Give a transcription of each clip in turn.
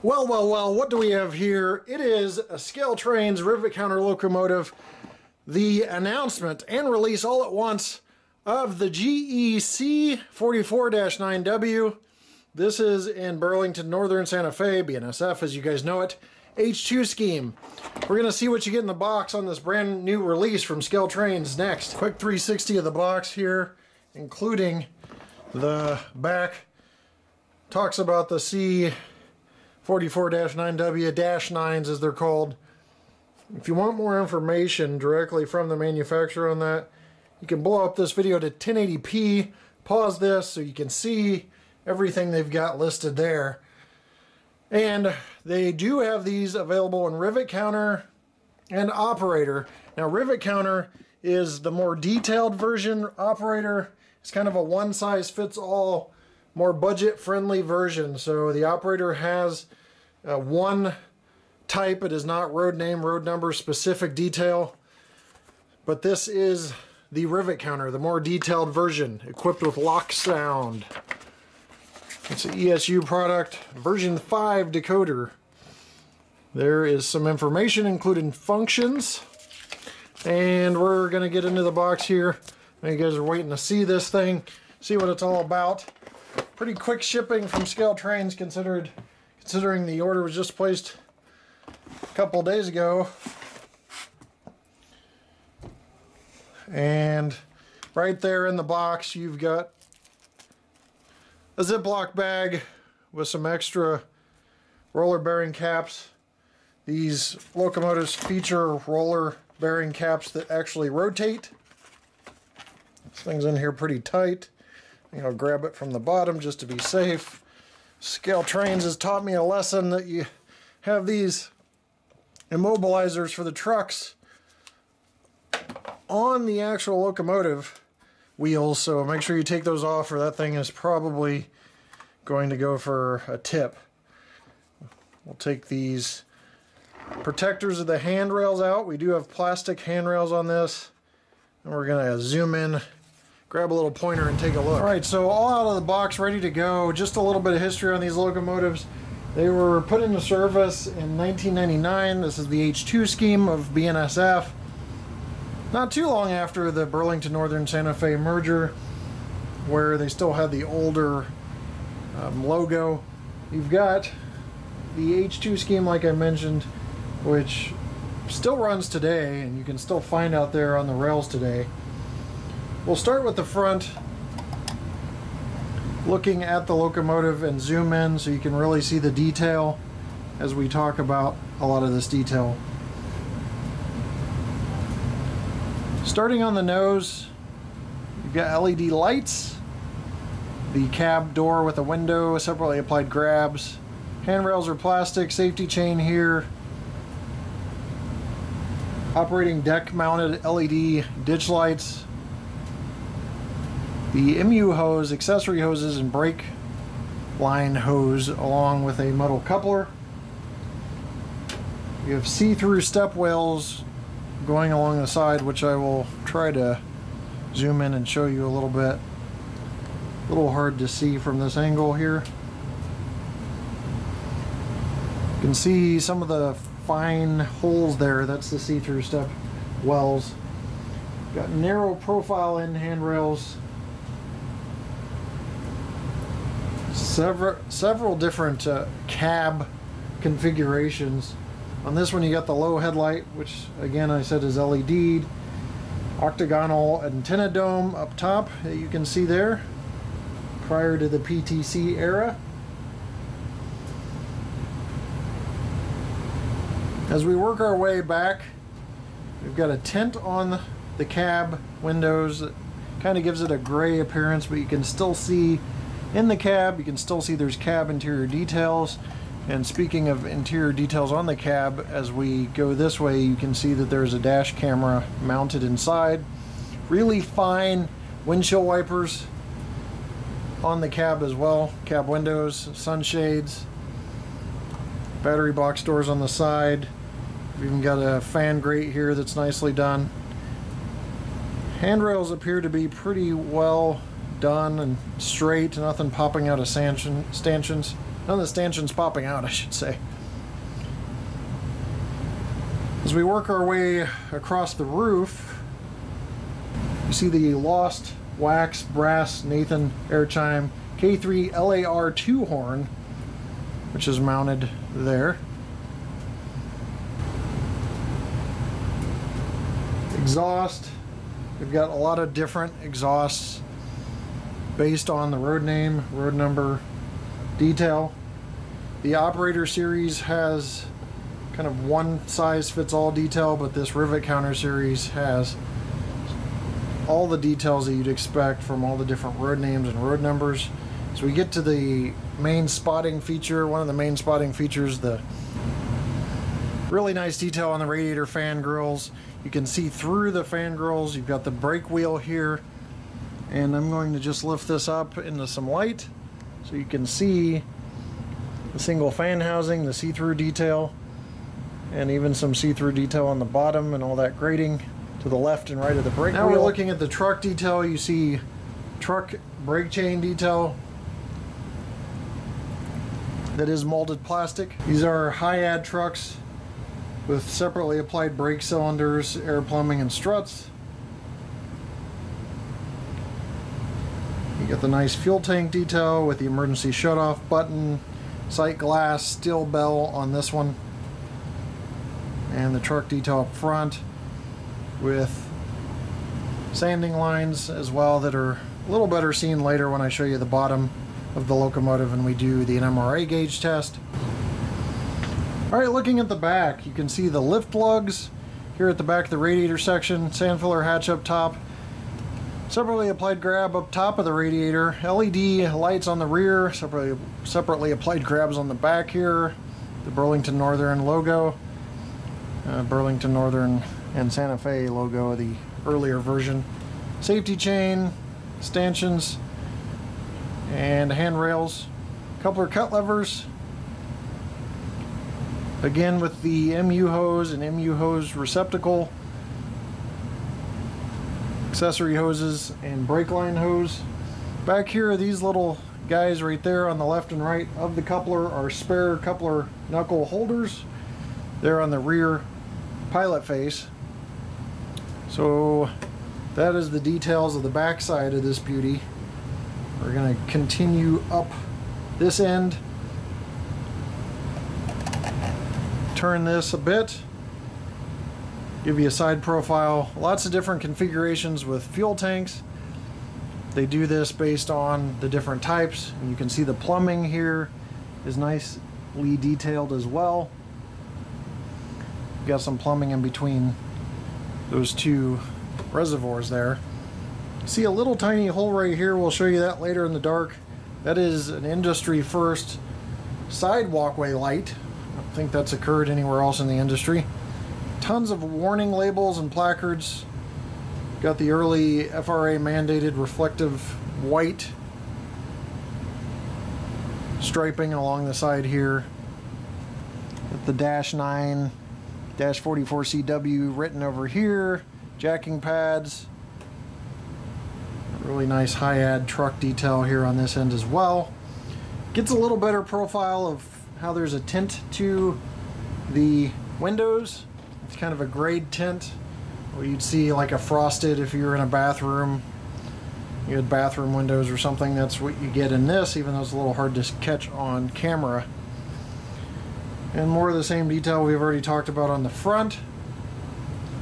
Well, what do we have here? It is a Scale Trains rivet counter locomotive, the announcement and release all at once of the GE C40-9W. This is in Burlington, Northern Santa Fe, BNSF as you guys know it, H2 scheme. We're going to see what you get in the box on this brand new release from Scale Trains next. Quick 360 of the box here, including the back. Talks about the C40-9W-9s as they're called. If you want more information directly from the manufacturer on that, you can blow up this video to 1080p, pause this so you can see everything they've got listed there. And they do have these available in rivet counter and operator. Now rivet counter is the more detailed version. Operator is kind of a one-size-fits-all, more budget-friendly version. So the operator has one type. It is not road name, road number, specific detail. But this is the rivet counter, the more detailed version, equipped with LOKSound. It's an ESU product, version 5 decoder. There is some information, including functions. And we're going to get into the box here. You guys are waiting to see this thing, see what it's all about. Pretty quick shipping from Scale Trains considering the order was just placed a couple days ago. And right there in the box you've got a Ziploc bag with some extra roller bearing caps. These locomotives feature roller bearing caps that actually rotate. This thing's in here pretty tight. I'll grab it from the bottom just to be safe. Scale Trains has taught me a lesson that you have these immobilizers for the trucks on the actual locomotive wheels, so make sure you take those off or that thing is probably going to go for a tip. We'll take these protectors of the handrails out. We do have plastic handrails on this, and we're going to zoom in, grab a little pointer and take a look. Alright, so all out of the box, ready to go. Just a little bit of history on these locomotives. They were put into service in 1999. This is the H2 scheme of BNSF. Not too long after the Burlington Northern Santa Fe merger, where they still had the older logo. You've got the H2 scheme, like I mentioned, which still runs today, and you can still find out there on the rails today. We'll start with the front, looking at the locomotive and zoom in so you can really see the detail as we talk about a lot of this detail. Starting on the nose, you've got LED lights, the cab door with a window, separately applied grabs, handrails are plastic, safety chain here, operating deck mounted LED ditch lights, the MU hose, accessory hoses, and brake line hose along with a metal coupler. You have see-through step wheels going along the side, which I will try to zoom in and show you a little bit. A little hard to see from this angle here. You can see some of the fine holes there. That's the see-through step wells. Got narrow profile end handrails. Several different cab configurations. On this one you got the low headlight, which again I said is LED'd. Octagonal antenna dome up top that you can see there, prior to the PTC era. As we work our way back, we've got a tint on the cab windows that kind of gives it a gray appearance, but you can still see in the cab, you can still see there's cab interior details. And speaking of interior details on the cab, as we go this way, you can see that there's a dash camera mounted inside. Really fine windshield wipers on the cab as well. Cab windows, sunshades, battery box doors on the side. We've even got a fan grate here that's nicely done. Handrails appear to be pretty well done and straight, nothing popping out of stanchions. None of the stanchions popping out, I should say. As we work our way across the roof, you see the Lost Wax Brass Nathan Air Chime K3 LAR2 horn, which is mounted there. Exhaust, we've got a lot of different exhausts based on the road name, road number, detail. The Operator series has kind of one size fits all detail, but this Rivet Counter series has all the details that you'd expect from all the different road names and road numbers. So we get to the main spotting feature. One of the main spotting features, the really nice detail on the radiator fan grills. You can see through the fan grills. You've got the brake wheel here, and I'm going to just lift this up into some light so you can see the single fan housing, the see-through detail, and even some see-through detail on the bottom and all that grating to the left and right of the brake wheel. Now we're looking at the truck detail. You see truck brake chain detail that is molded plastic. These are high-ad trucks with separately applied brake cylinders, air plumbing, and struts. You get the nice fuel tank detail with the emergency shutoff button, sight glass, steel bell on this one, and the truck detail up front with sanding lines as well that are a little better seen later when I show you the bottom of the locomotive and we do the NMRA gauge test. Alright, looking at the back, you can see the lift lugs here at the back of the radiator section, sand filler hatch up top, separately applied grab up top of the radiator, LED lights on the rear, separately applied grabs on the back here, the Burlington Northern logo, Burlington Northern and Santa Fe logo, the earlier version, safety chain, stanchions, and handrails, coupler cut levers, again with the MU hose and MU hose receptacle, accessory hoses and brake line hose. Back here are these little guys right there on the left and right of the coupler are spare coupler knuckle holders. They're on the rear pilot face. So that is the details of the back side of this beauty. We're going to continue up this end, turn this a bit, give you a side profile. Lots of different configurations with fuel tanks. They do this based on the different types, and you can see the plumbing here is nicely detailed as well. Got some plumbing in between those two reservoirs there. See a little tiny hole right here. We'll show you that later in the dark. That is an industry first side walkway light. I don't think that's occurred anywhere else in the industry. Tons of warning labels and placards. Got the early FRA mandated reflective white striping along the side here. Got the -9 -44 CW written over here. Jacking pads. Really nice high-ad truck detail here on this end as well. Gets a little better profile of how there's a tint to the windows. It's kind of a grade tint, where you'd see like a frosted if you were in a bathroom. You had bathroom windows or something. That's what you get in this, even though it's a little hard to catch on camera. And more of the same detail we've already talked about on the front.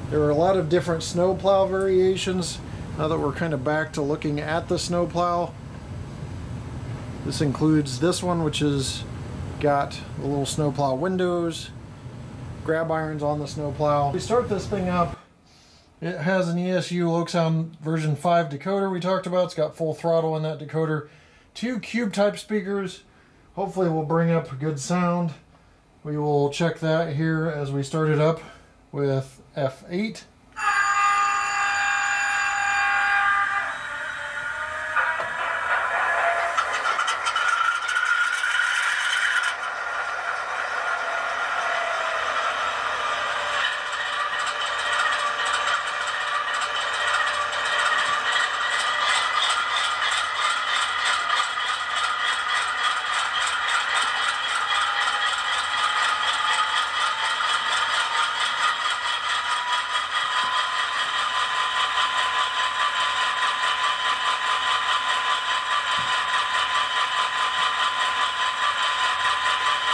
There are a lot of different snowplow variations. Now that we're kind of back to looking at the snowplow, this includes this one, which has got the little snowplow windows, grab irons on the snowplow. We start this thing up. It has an ESU LOKSound version 5 decoder we talked about. It's got full throttle in that decoder. 2 cube type speakers. Hopefully we'll bring up good sound. We will check that here as we start it up with F8.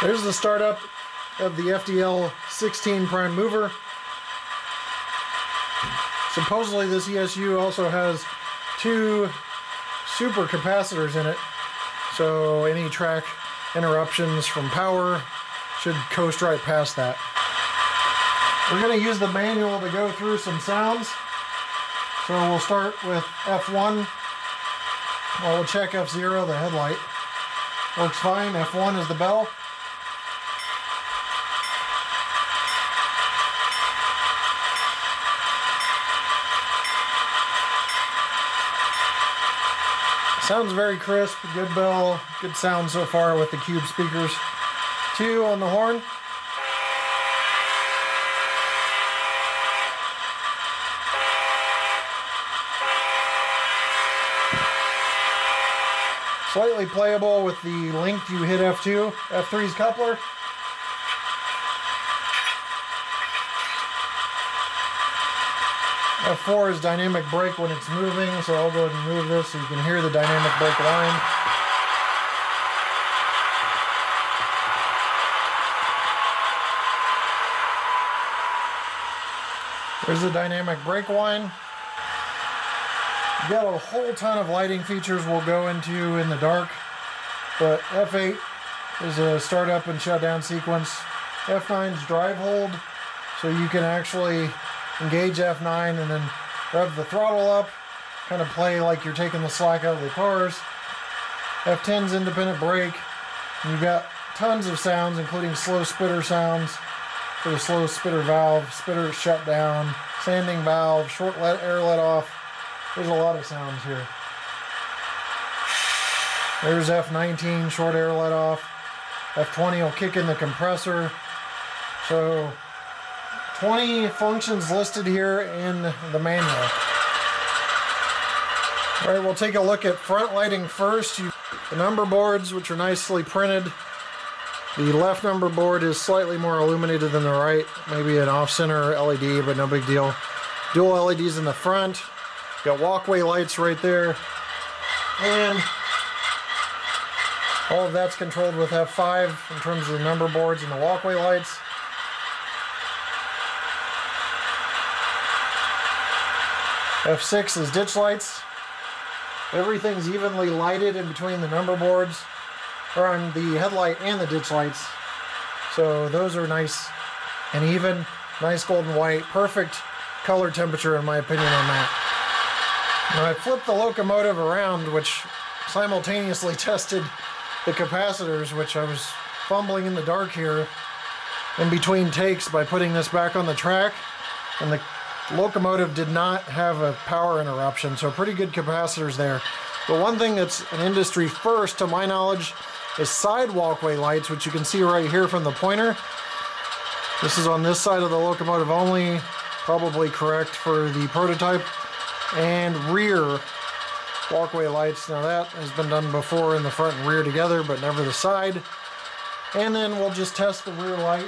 There's the startup of the FDL 16 prime mover. Supposedly this ESU also has 2 super capacitors in it, so any track interruptions from power should coast right past that. We're going to use the manual to go through some sounds. So we'll start with F1. Well, we'll check F0, the headlight. Works fine. F1 is the bell. Sounds very crisp, good bell, good sound so far with the cube speakers. 2 on the horn. Slightly playable with the length you hit F2. F3's coupler. F4 is dynamic brake when it's moving, so I'll go ahead and move this so you can hear the dynamic brake line. There's the dynamic brake line. You've got a whole ton of lighting features we'll go into in the dark, but F8 is a startup and shutdown sequence. F9's drive hold, so you can actually engage F9 and then rev the throttle up, kind of play like you're taking the slack out of the cars. F10's independent brake, and you've got tons of sounds, including slow spitter sounds for the slow spitter valve, spitter shutdown, sanding valve, short air let off. There's a lot of sounds here. There's F19, short air let off. F20 will kick in the compressor. So 20 functions listed here in the manual. All right, we'll take a look at front lighting first. The number boards, which are nicely printed. The left number board is slightly more illuminated than the right. Maybe an off-center LED, but no big deal. Dual LEDs in the front. Got walkway lights right there. And all of that's controlled with F5 in terms of the number boards and the walkway lights. F6 is ditch lights. Everything's evenly lighted in between the number boards, or on the headlight and the ditch lights. So those are nice and even, nice golden white, perfect color temperature in my opinion on that. Now I flipped the locomotive around, which simultaneously tested the capacitors, which I was fumbling in the dark here in between takes by putting this back on the track, and the locomotive did not have a power interruption, so pretty good capacitors there. But one thing that's an industry first to my knowledge is side walkway lights, which you can see right here from the pointer. This is on this side of the locomotive only, probably correct for the prototype. And rear walkway lights. Now that has been done before in the front and rear together, but never the side. And then we'll just test the rear light.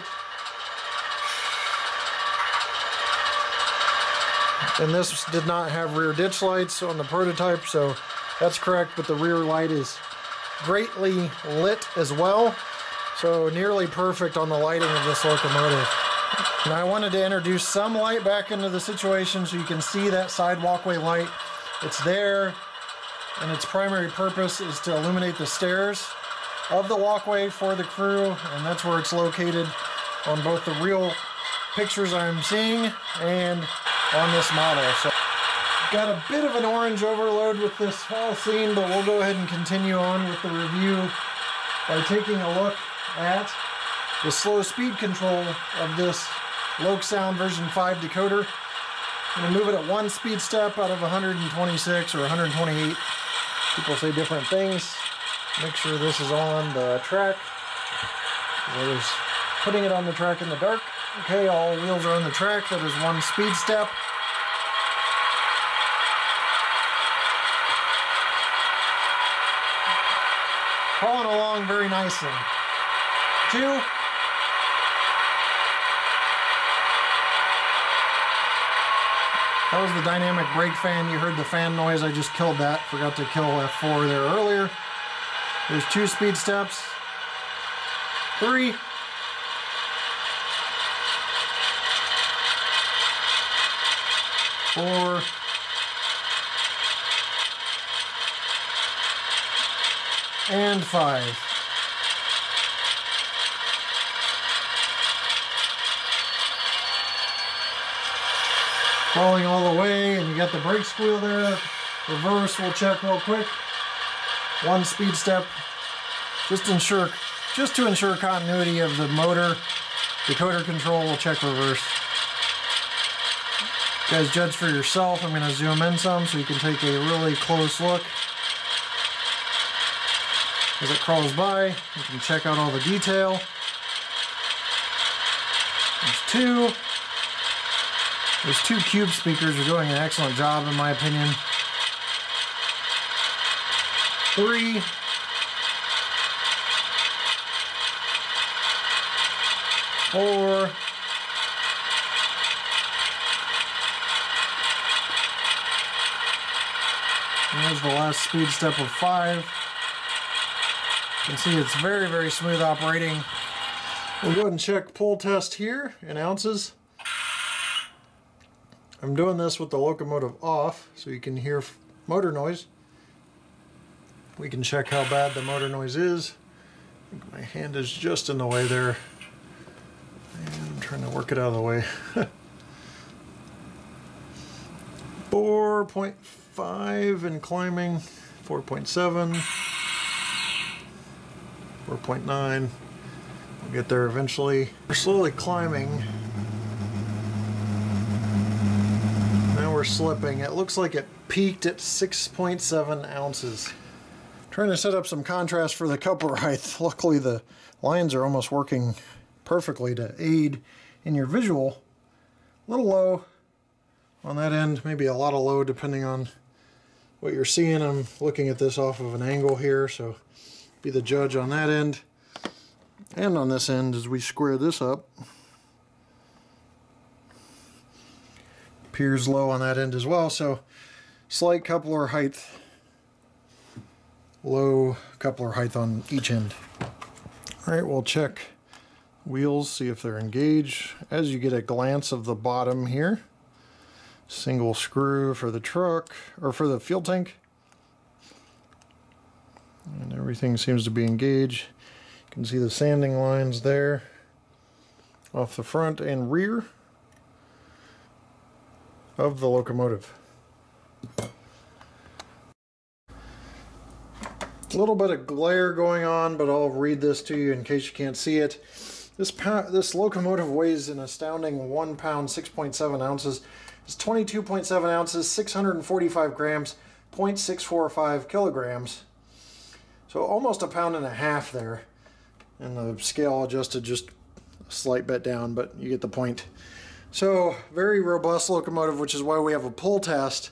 And this did not have rear ditch lights on the prototype, so that's correct, but the rear light is greatly lit as well. So nearly perfect on the lighting of this locomotive. Now I wanted to introduce some light back into the situation so you can see that side walkway light. It's there, and its primary purpose is to illuminate the stairs of the walkway for the crew, and that's where it's located on both the real pictures I'm seeing and on this model. So got a bit of an orange overload with this whole scene, but we'll go ahead and continue on with the review by taking a look at the slow speed control of this LOKSound version 5 decoder. I'm going to move it at 1 speed step out of 126 or 128. People say different things. Make sure this is on the track. I was putting it on the track in the dark. Okay, all wheels are on the track. That is 1 speed step. Crawling along very nicely. 2. That was the dynamic brake fan. You heard the fan noise. I just killed that. Forgot to kill F4 there earlier. There's 2 speed steps. 3, 4, and 5. Crawling all the way, and you got the brake squeal there. Reverse, we'll check real quick. 1 speed step, just to ensure continuity of the motor. Decoder control, we'll check reverse. You guys judge for yourself. I'm going to zoom in some so you can take a really close look. As it crawls by, you can check out all the detail. There's 2 cube speakers are doing an excellent job in my opinion. 3, 4, and there's the last speed step of 5. You can see it's very, very smooth operating. We'll go ahead and check pull test here in ounces. I'm doing this with the locomotive off so you can hear motor noise. We can check how bad the motor noise is. I think my hand is just in the way there. And I'm trying to work it out of the way. 4.5 and climbing. 4.7. 4.9. We'll get there eventually. We're slowly climbing. Now we're slipping. It looks like it peaked at 6.7 ounces. Trying to set up some contrast for the coupler height. Luckily the lines are almost working perfectly to aid in your visual. A little low on that end, maybe a lot of low depending on what you're seeing. I'm looking at this off of an angle here, so be the judge on that end. And on this end, as we square this up, appears low on that end as well, so slight coupler height, low coupler height on each end. Alright, we'll check wheels, see if they're engaged. As you get a glance of the bottom here, single screw for the truck, or for the fuel tank. And everything seems to be engaged. You can see the sanding lines there off the front and rear of the locomotive. A little bit of glare going on, but I'll read this to you in case you can't see it. This locomotive weighs an astounding 1 pound, 6.7 ounces. It's 22.7 ounces, 645 grams, 0.645 kilograms. So almost a pound and a half there. And the scale adjusted just a slight bit down, but you get the point. So very robust locomotive, which is why we have a pull test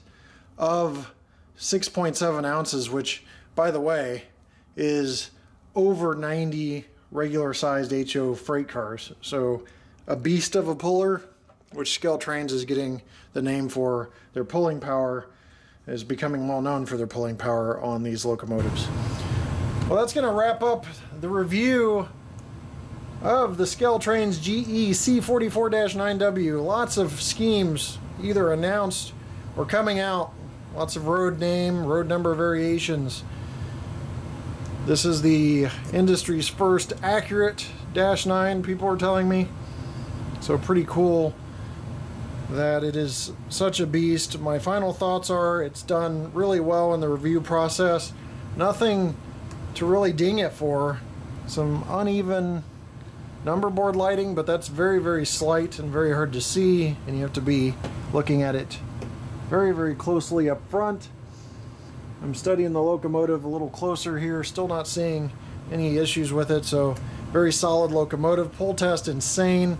of 6.7 ounces, which, by the way, is over 90 regular sized HO freight cars. So a beast of a puller, which Scale Trains is getting the name for. Their pulling power is becoming well known for their pulling power on these locomotives. Well, that's going to wrap up the review of the Scale Trains GE C40-9W. Lots of schemes either announced or coming out. Lots of road name, road number variations. This is the industry's first accurate -9, people are telling me. So pretty cool that it is such a beast. My final thoughts are it's done really well in the review process. Nothing to really ding it for. Some uneven number board lighting, but that's very, very slight and very hard to see, and you have to be looking at it very, very closely up front. I'm studying the locomotive a little closer here, still not seeing any issues with it, so very solid locomotive. Pull test insane,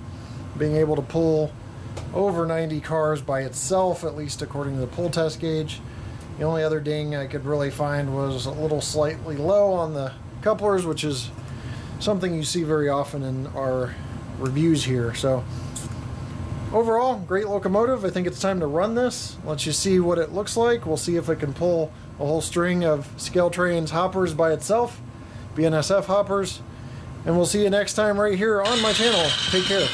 being able to pull over 90 cars by itself, at least according to the pull test gauge. The only other ding I could really find was a little slightly low on the couplers, which is something you see very often in our reviews here. So overall, great locomotive. I think it's time to run this. Let you see what it looks like. We'll see if it can pull a whole string of Scale Trains hoppers by itself, BNSF hoppers, And we'll see you next time right here on my channel. Take care.